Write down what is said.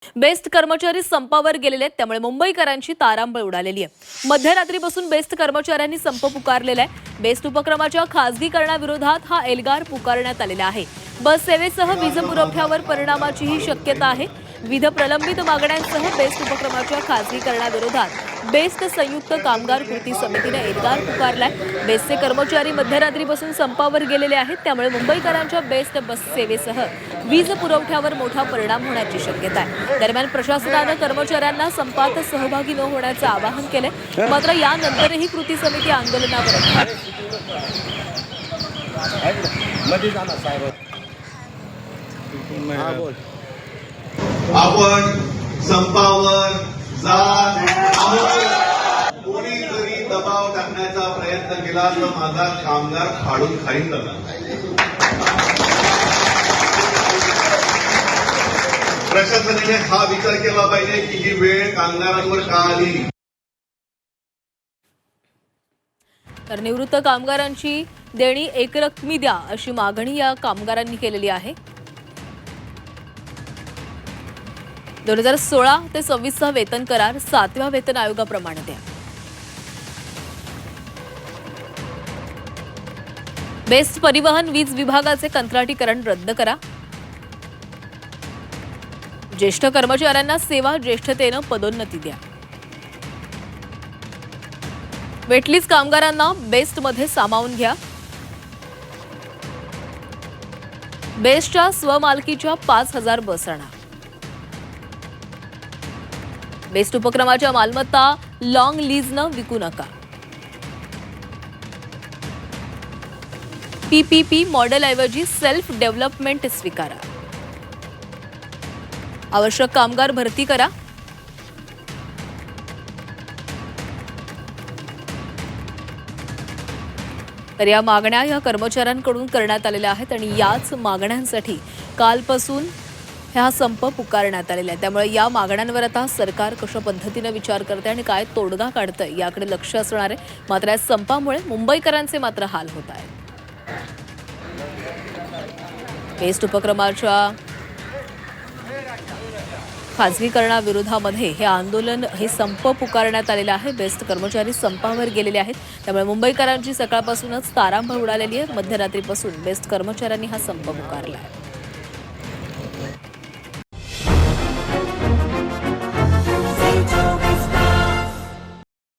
Best कर्मचारी संपावर गेलेले आहेत, त्यामुळे मुंबईकरांची तारांबळ उडालेली आहे। मध्यरात्रीपासून बेस्ट कर्मचाऱ्यांनी संप पुकारलेला आहे। बेस्ट उपक्रमाच्या खासगीकरणाविरोधात हा एल्गार पुकारण्यात आलेला आहे। बस सेवेसह वीज पुरवठ्यावर परिणामाचीही शक्यता आहे। विविध प्रलंबित मागण्यांसह बेस्ट उपक्रमाच्या खासगीकरणाविरोधात बेस्ट संयुक्त कामगार कृती समितीने एल्गार पुकारलाय। बेस्टचे कर्मचारी मध्यरात्रीपासून संपावर गेलेले आहेत, त्यामुळे मुंबईकरांच्या बेस्ट बस सेवेसह वीज पुरवठ्यावर मोठा परिणाम होण्याची शक्यता आहे। दरम्यान प्रशासनाने कर्मचाऱ्यांना संपात सहभागी न होण्याचे आवाहन केले, मात्र यानंतरही कृती समिती आंदोलनावर आपण संपावर कोणी जरी दबाव टाकण्याचा प्रयत्न केला तर माझा कामगार फाडून खाईन करणार। प्रशासनाने हा विचार केला पाहिजे की ही वेळ कामगारांवर का आली। तर निवृत्त कामगारांची देणी एकरकमी द्या अशी मागणी या कामगारांनी केलेली आहे। 2016 ते 26 वेतन करार 7व्या वेतन आयोगाप्रमाणे द्या। बेस्ट परिवहन वीज विभागाचे कंत्राटीकरण रद्द करा। ज्येष्ठ कर्मचाऱ्यांना सेवा ज्येष्ठतेनं पदोन्नती द्या। वेटलीस कामगारांना बेस्टमध्ये सामावून घ्या। बेस्टच्या स्वमालकीच्या 5000 बस आणा। बेस्ट उपक्रमाच्या मालमत्ता लॉंग लीजनं विकू नका। पीपीपी मॉडेलऐवजी सेल्फ डेव्हलपमेंट स्वीकारा। आवश्यक कामगार भरती करा। तर या मागण्या या कर्मचाऱ्यांकडून करण्यात आलेल्या आहेत आणि याच मागण्यांसाठी कालपासून हा संप पुकारण्यात आलेला आहे। त्यामुळे या मागण्यांवर आता सरकार कशा पद्धतीने विचार करते आणि काय तोडगा काढतंय याकडे लक्ष असणार आहे। मात्र या संपामुळे मुंबईकरांचे मात्र हाल होत आहेत। बेस्ट उपक्रमाच्या खासगीकरणाविरोधामध्ये हे आंदोलन हे संप पुकारण्यात आलेलं आहे। बेस्ट कर्मचारी संपावर गेलेले आहेत, त्यामुळे मुंबईकरांची सकाळपासूनच तारांबळ उडालेली आहे। मध्यरात्रीपासून बेस्ट कर्मचाऱ्यांनी हा संप पुकारला आहे।